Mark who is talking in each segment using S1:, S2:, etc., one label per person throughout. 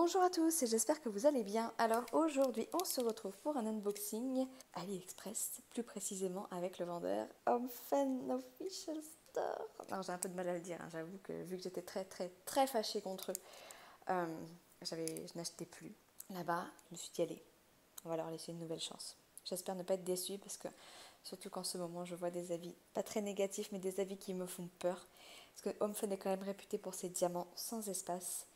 S1: Bonjour à tous et j'espère que vous allez bien. Alors aujourd'hui on se retrouve pour un unboxing AliExpress, plus précisément avec le vendeur Omfen Official Store. Non, j'ai un peu de mal à le dire, hein. J'avoue que vu que j'étais très fâchée contre eux, je n'achetais plus. Là-bas, je me suis dit allez, on va leur laisser une nouvelle chance. J'espère ne pas être déçue parce que surtout qu'en ce moment je vois des avis pas très négatifs mais des avis qui me font peur. Parce que Omfen est quand même réputé pour ses diamants sans espace.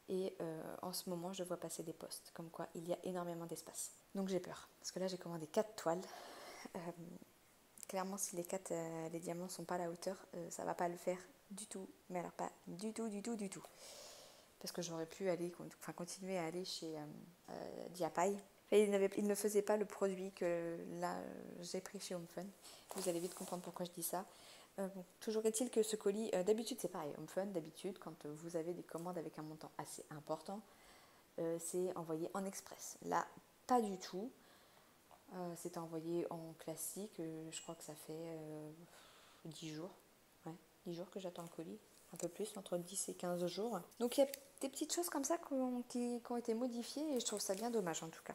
S1: Et en ce moment, je vois passer des posts, comme quoi il y a énormément d'espace. Donc j'ai peur, parce que là j'ai commandé 4 toiles. Clairement, si les diamants ne sont pas à la hauteur, ça ne va pas le faire du tout. Mais alors pas du tout. Parce que j'aurais pu continuer à aller chez Diapaille. Et il ne faisait pas le produit que là j'ai pris chez Omfen. Vous allez vite comprendre pourquoi je dis ça. Bon, toujours est-il que ce colis, d'habitude c'est pareil, Omfen, d'habitude quand vous avez des commandes avec un montant assez important, c'est envoyé en express. Là, pas du tout. C'est envoyé en classique, je crois que ça fait 10 jours. Ouais, 10 jours que j'attends le colis, un peu plus, entre 10 et 15 jours. Donc il y a des petites choses comme ça qui ont été modifiées et je trouve ça bien dommage en tout cas.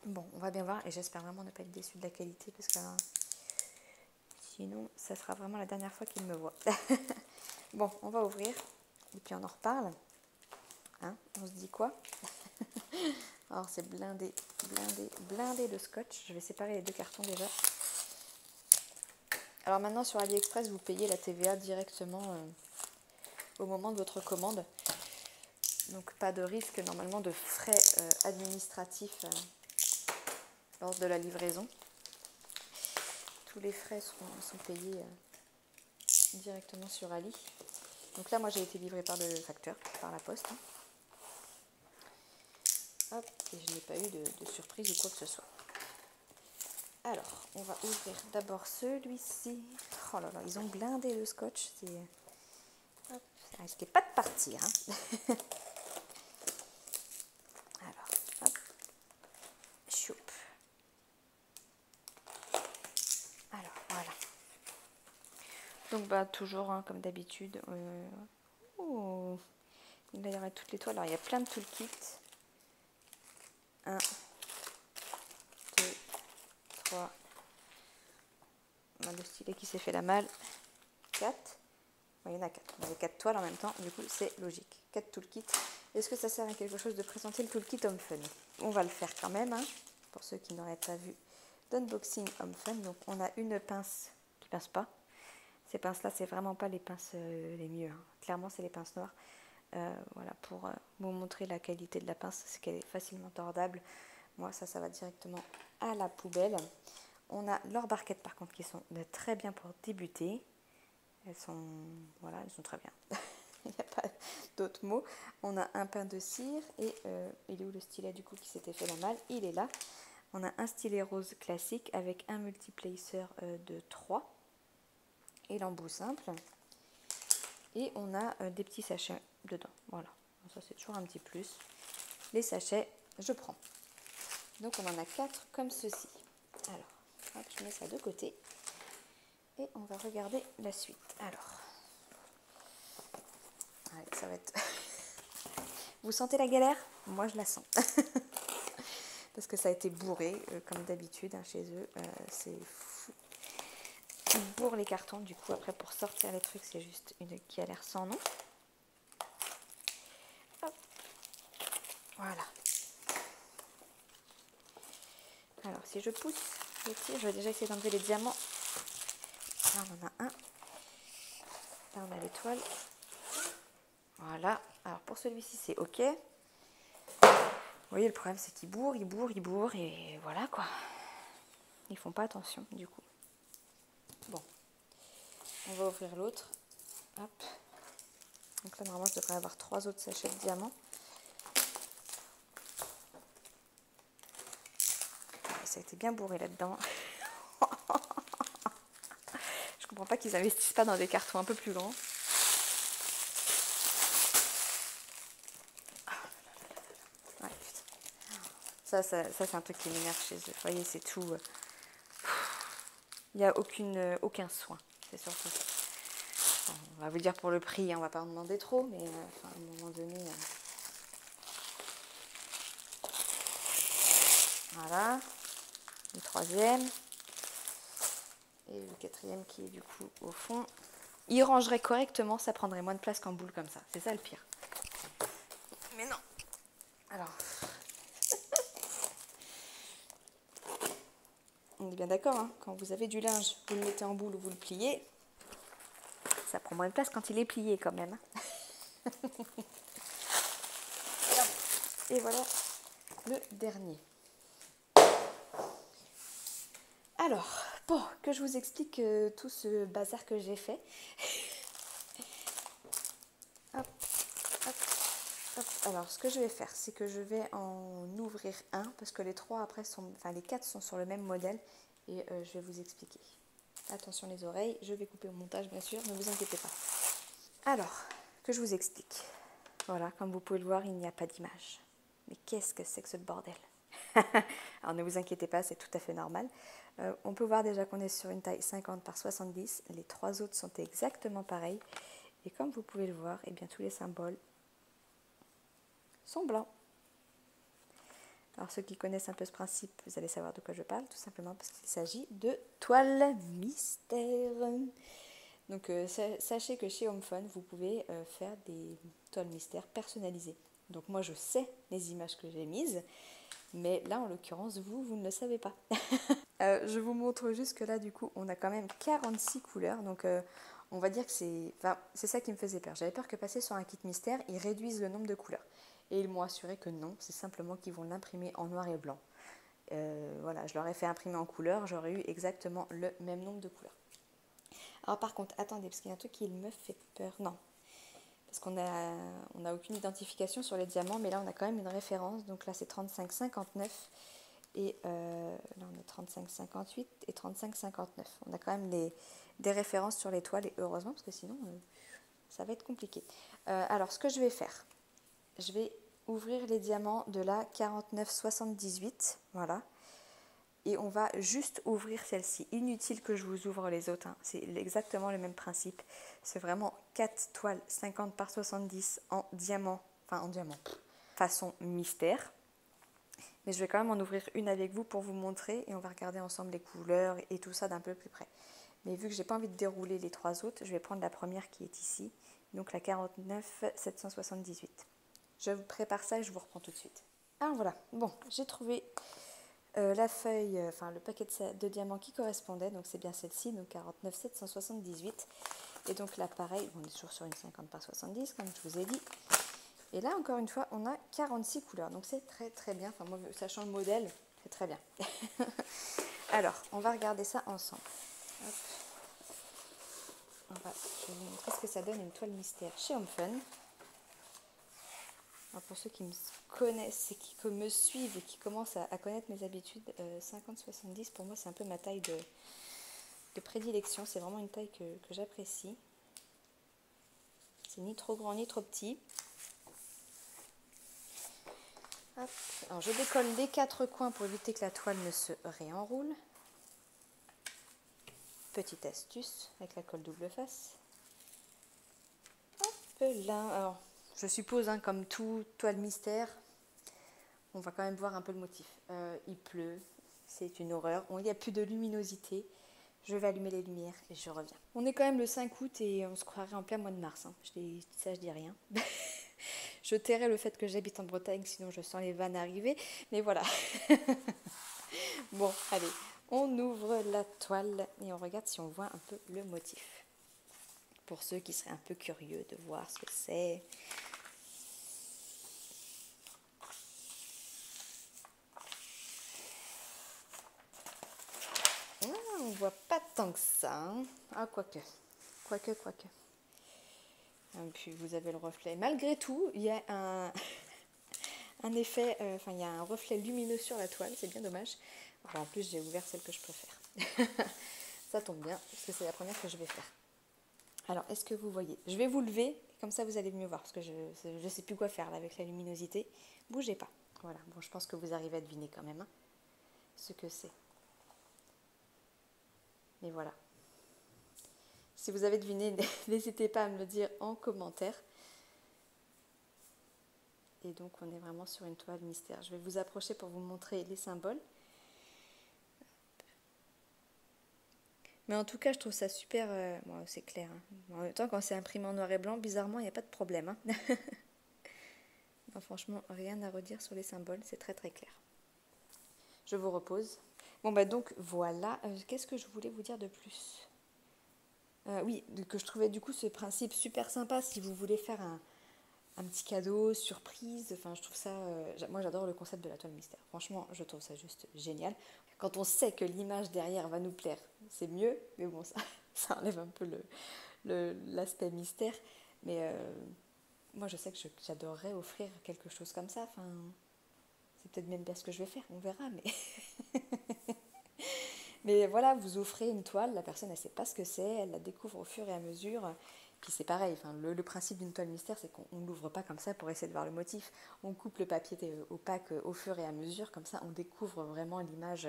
S1: Bon, on va bien voir et j'espère vraiment ne pas être déçue de la qualité parce que sinon, ça sera vraiment la dernière fois qu'il me voit. Bon, on va ouvrir et puis on en reparle. Hein, on se dit quoi? Alors, c'est blindé de scotch. Je vais séparer les deux cartons déjà. Alors maintenant, sur AliExpress, vous payez la TVA directement au moment de votre commande. Donc, pas de risque normalement de frais administratifs lors de la livraison. Tous les frais sont payés directement sur Ali. Donc là, moi, j'ai été livrée par le facteur, par la poste. Hop, et je n'ai pas eu de surprise ou quoi que ce soit. Alors, on va ouvrir d'abord celui-ci. Oh là là, ils ont blindé le scotch. Hop, ça risquait pas de partir. Hein. Alors, hop, choup. Alors, voilà. Donc, bah, toujours, hein, comme d'habitude. Oh, il y aurait toutes les toiles. Alors, il y a plein de toolkits. 1, 2, 3. On a le stylet qui s'est fait la malle. 4. Il y en a 4. On avait 4 toiles en même temps, du coup c'est logique. 4 toolkits. Est-ce que ça sert à quelque chose de présenter le toolkit Omfen? On va le faire quand même, hein, pour ceux qui n'auraient pas vu d'unboxing Omfen. Donc on a une pince qui pince pas. Ces pinces-là, c'est vraiment pas les pinces les mieux. Hein. Clairement, c'est les pinces noires. Voilà, pour vous montrer la qualité de la pince, c'est qu'elle est facilement tordable. Moi, ça va directement à la poubelle. On a leurs barquettes par contre qui sont très bien pour débuter. Elles sont très bien. Il n'y a pas d'autres mots. On a un pain de cire et il est où le stylet du coup qui s'était fait la malle? Il est là. On a un stylet rose classique avec un multiplacer de 3 et l'embout simple. Et on a des petits sachets dedans. Voilà. Ça c'est toujours un petit plus. Les sachets, je prends. Donc on en a 4 comme ceci. Alors, hop, je mets ça de côté. Et on va regarder la suite. Alors, allez, ça va être... Vous sentez la galère? Moi, je la sens. Parce que ça a été bourré, comme d'habitude, hein, chez eux. C'est fou. Ils bourrent les cartons, du coup, après, pour sortir les trucs, c'est juste une galère sans nom. Hop. Voilà. Alors, si je pousse, je tire, je vais déjà essayer d'enlever les diamants. Là, on en a un. Là, on a l'étoile. Voilà. Alors, pour celui-ci, c'est OK. Vous voyez, le problème, c'est qu'ils bourrent, et voilà, quoi. Ils font pas attention, du coup. Bon. On va ouvrir l'autre. Hop. Donc là, normalement, je devrais avoir 3 autres sachets de diamants. Ouais, ça a été bien bourré là-dedans. Je comprends pas qu'ils investissent pas dans des cartons un peu plus grands. Ouais, ça c'est un truc qui m'énerve chez eux. Vous voyez, c'est tout. Il n'y a aucun soin. C'est surtout ça. On va vous dire pour le prix, hein, on va pas en demander trop, mais à un moment donné, Voilà. Le troisième. Et le quatrième qui est du coup au fond. Il rangerait correctement, ça prendrait moins de place qu'en boule comme ça. C'est ça le pire. Mais non. Alors. On est bien d'accord, hein, quand vous avez du linge, vous le mettez en boule ou vous le pliez. Ça prend moins de place quand il est plié quand même. Et voilà le dernier. Alors, bon, que je vous explique tout ce bazar que j'ai fait. Hop, hop, hop. Alors, ce que je vais faire, c'est que je vais en ouvrir un, parce que les trois après sont, enfin les quatre sont sur le même modèle, et je vais vous expliquer. Attention les oreilles, je vais couper au montage bien sûr, ne vous inquiétez pas. Alors, que je vous explique. Voilà, comme vous pouvez le voir, il n'y a pas d'image. Mais qu'est-ce que c'est que ce bordel? Alors ne vous inquiétez pas, c'est tout à fait normal. On peut voir déjà qu'on est sur une taille 50 par 70. Les trois autres sont exactement pareils. Et comme vous pouvez le voir, eh bien, tous les symboles sont blancs. Alors ceux qui connaissent un peu ce principe, vous allez savoir de quoi je parle, tout simplement parce qu'il s'agit de toile mystère. Donc sachez que chez HomeFun, vous pouvez faire des toiles mystères personnalisées. Donc moi je sais les images que j'ai mises, mais là en l'occurrence vous ne le savez pas. Je vous montre juste que là du coup on a quand même 46 couleurs, donc on va dire que c'est ça qui me faisait peur. J'avais peur que passer sur un kit mystère, ils réduisent le nombre de couleurs. Et ils m'ont assuré que non, c'est simplement qu'ils vont l'imprimer en noir et blanc. Voilà, je leur ai fait imprimer en couleur, j'aurais eu exactement le même nombre de couleurs. Alors par contre, attendez, parce qu'il y a un truc qui me fait peur. Non, parce qu'on n'a aucune identification sur les diamants, mais là on a quand même une référence. Donc là c'est 35,59 et là on a 35,58 et 35,59. On a quand même des références sur les toiles, et heureusement, parce que sinon ça va être compliqué. Alors ce que je vais faire, je vais ouvrir les diamants de la 49,78, voilà. Et on va juste ouvrir celle-ci. Inutile que je vous ouvre les autres, hein. C'est exactement le même principe. C'est vraiment 4 toiles 50 par 70 en diamant, façon mystère. Mais je vais quand même en ouvrir une avec vous pour vous montrer, et on va regarder ensemble les couleurs et tout ça d'un peu plus près. Mais vu que j'ai pas envie de dérouler les trois autres, je vais prendre la première qui est ici, donc la 49,778. Je vous prépare ça et je vous reprends tout de suite. Alors voilà, bon, j'ai trouvé la feuille, le paquet de diamants qui correspondait, donc c'est bien celle-ci, donc 49,778. Et donc là, pareil, on est toujours sur une 50 par 70, comme je vous ai dit. Et là, encore une fois, on a 46 couleurs, donc c'est très très bien. Enfin, moi, sachant le modèle, c'est très bien. Alors, on va regarder ça ensemble. Hop. Je vais vous montrer ce que ça donne une toile mystère chez HomeFun. Alors pour ceux qui me connaissent et qui me suivent et qui commencent à connaître mes habitudes, 50-70 pour moi c'est un peu ma taille de prédilection. C'est vraiment une taille que j'apprécie. C'est ni trop grand ni trop petit. Hop. Alors je décolle les quatre coins pour éviter que la toile ne se réenroule. Petite astuce avec la colle double face. Hop là. Alors je suppose, hein, comme tout toile mystère, on va quand même voir un peu le motif. Il pleut, c'est une horreur. Il n'y a plus de luminosité. Je vais allumer les lumières et je reviens. On est quand même le 5 août et on se croirait en plein mois de mars. Hein. Je dis rien. Je tairai le fait que j'habite en Bretagne, sinon je sens les vannes arriver. Mais voilà. Bon, allez, on ouvre la toile et on regarde si on voit un peu le motif. Pour ceux qui seraient un peu curieux de voir ce que c'est. On voit pas tant que ça. Hein. Ah, quoique. Et puis vous avez le reflet. Malgré tout, il y a un effet, il y a un reflet lumineux sur la toile. C'est bien dommage. Alors, en plus, j'ai ouvert celle que je préfère. Ça tombe bien, parce que c'est la première que je vais faire. Alors, est-ce que vous voyez? Je vais vous lever, comme ça vous allez mieux voir, parce que je ne sais plus quoi faire là, avec la luminosité. Bougez pas. Voilà, bon, je pense que vous arrivez à deviner quand même, hein, ce que c'est. Mais voilà. Si vous avez deviné, n'hésitez pas à me le dire en commentaire. Et donc on est vraiment sur une toile mystère. Je vais vous approcher pour vous montrer les symboles. Mais en tout cas, je trouve ça super... bon, c'est clair. Hein. En même temps, quand c'est imprimé en noir et blanc, bizarrement, il n'y a pas de problème. Hein. Non, franchement, rien à redire sur les symboles, c'est très très clair. Je vous repose. Bon, bah donc, voilà. Qu'est-ce que je voulais vous dire de plus? Oui, que je trouvais du coup ce principe super sympa si vous voulez faire un petit cadeau, surprise. Enfin, je trouve ça... moi, j'adore le concept de la toile mystère. Franchement, je trouve ça juste génial. Quand on sait que l'image derrière va nous plaire, c'est mieux. Mais bon, ça enlève un peu l'aspect mystère. Mais moi, je sais que j'adorerais offrir quelque chose comme ça. Enfin, c'est peut-être même bien ce que je vais faire. On verra, mais... Mais voilà, vous offrez une toile, la personne, elle ne sait pas ce que c'est, elle la découvre au fur et à mesure. Puis c'est pareil, enfin, le principe d'une toile mystère, c'est qu'on ne l'ouvre pas comme ça pour essayer de voir le motif. On coupe le papier opaque au fur et à mesure, comme ça on découvre vraiment l'image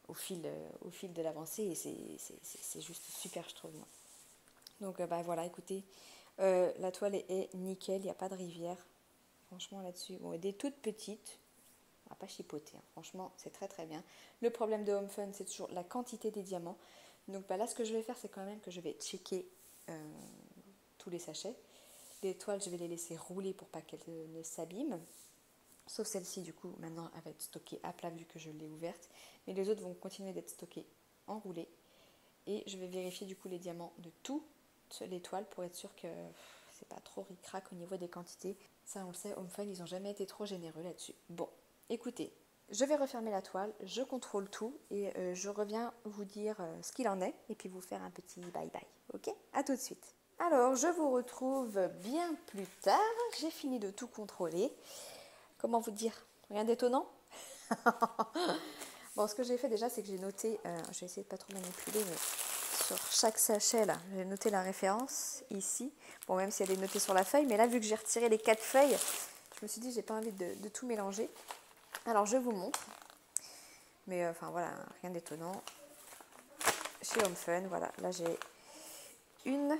S1: au fil de l'avancée, et c'est juste super, je trouve. Moi. Donc bah, voilà, écoutez, la toile est nickel, il n'y a pas de rivière, franchement là-dessus. Bon, des toutes petites, on va pas chipoter, hein. Franchement c'est très très bien. Le problème de Home Fun, c'est toujours la quantité des diamants. Donc bah, là, ce que je vais faire, c'est quand même que je vais checker tous les sachets. Les toiles, je vais les laisser rouler pour pas qu'elles ne s'abîment. Sauf celle-ci, du coup, maintenant, elle va être stockée à plat vu que je l'ai ouverte. Mais les autres vont continuer d'être stockés enroulés. Et je vais vérifier, du coup, les diamants de toutes les toiles pour être sûr que c'est pas trop ric-rac au niveau des quantités. Ça, on le sait, Home Fun, ils n'ont jamais été trop généreux là-dessus. Bon, écoutez, je vais refermer la toile, je contrôle tout et je reviens vous dire ce qu'il en est et puis vous faire un petit bye-bye. Ok? À tout de suite. Alors, je vous retrouve bien plus tard. J'ai fini de tout contrôler. Comment vous dire? Rien d'étonnant? Bon, ce que j'ai fait déjà, c'est que j'ai noté, je vais essayer de pas trop manipuler, mais sur chaque sachet, là, j'ai noté la référence ici. Bon, même si elle est notée sur la feuille, mais là, vu que j'ai retiré les 4 feuilles, je me suis dit, j'ai pas envie de tout mélanger. Alors, je vous montre. Mais enfin, voilà, rien d'étonnant. Chez Home Fun, voilà, là, j'ai 1,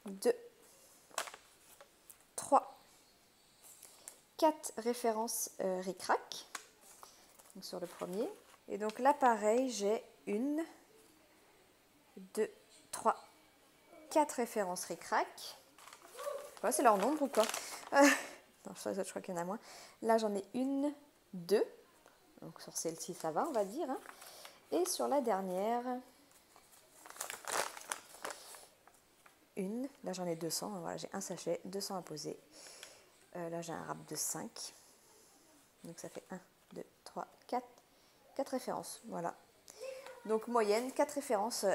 S1: 2, 3, 4 références ric-rac. Donc sur le premier. Et donc là, pareil, j'ai 1, 2, 3, 4 références ric-rac. Ouais, c'est leur nombre ou quoi? Non, je crois qu'il y en a moins. Là, j'en ai 1, 2. Donc sur celle-ci, ça va, on va dire. Hein. Et sur la dernière, 1. Là, j'en ai 200. Voilà, j'ai un sachet, 200 à poser. Là, j'ai un rap de 5. Donc ça fait 1, 2, 3, 4. 4 références, voilà. Donc moyenne, 4 références.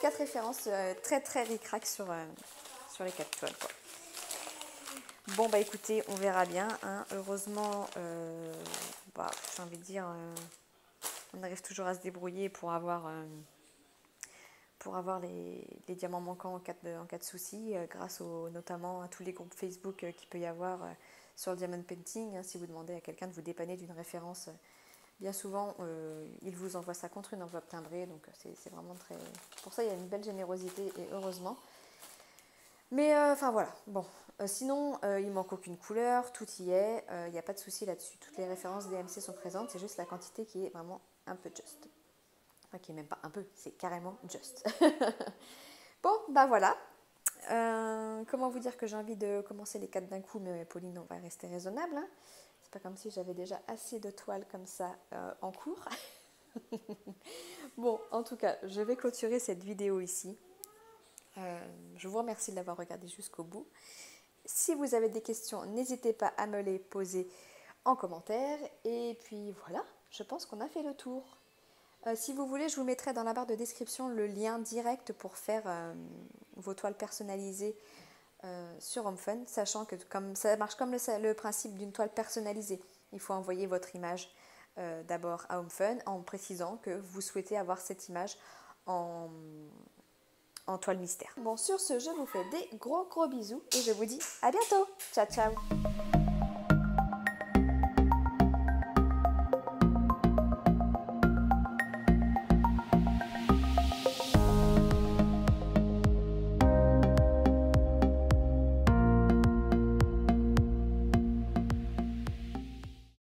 S1: 4 références très très ric-rac sur les 4 toiles. Quoi. Bon bah écoutez, on verra bien. Hein. Heureusement, bah, j'ai envie de dire, on arrive toujours à se débrouiller pour avoir les diamants manquants en cas de souci, grâce notamment à tous les groupes Facebook qu'il peut y avoir sur le Diamond Painting. Hein, si vous demandez à quelqu'un de vous dépanner d'une référence, bien souvent, il vous envoie ça contre une enveloppe timbrée. Donc c'est vraiment très... Pour ça, il y a une belle générosité et heureusement. Mais enfin voilà, bon. Sinon, il manque aucune couleur, tout y est, il n'y a pas de souci là-dessus. Toutes les références DMC sont présentes, c'est juste la quantité qui est vraiment un peu juste. Enfin, qui est même pas un peu, c'est carrément just. Bon, bah voilà. Comment vous dire que j'ai envie de commencer les 4 d'un coup, mais Pauline, on va rester raisonnable. Hein. C'est pas comme si j'avais déjà assez de toiles comme ça en cours. Bon, en tout cas, je vais clôturer cette vidéo ici. Je vous remercie de l'avoir regardé jusqu'au bout. Si vous avez des questions, n'hésitez pas à me les poser en commentaire. Et puis voilà, je pense qu'on a fait le tour. Si vous voulez, je vous mettrai dans la barre de description le lien direct pour faire vos toiles personnalisées sur Home Fun, sachant que comme ça marche comme le principe d'une toile personnalisée. Il faut envoyer votre image d'abord à Home Fun en précisant que vous souhaitez avoir cette image en toile mystère. Bon, sur ce, je vous fais des gros bisous et je vous dis à bientôt. Ciao, ciao.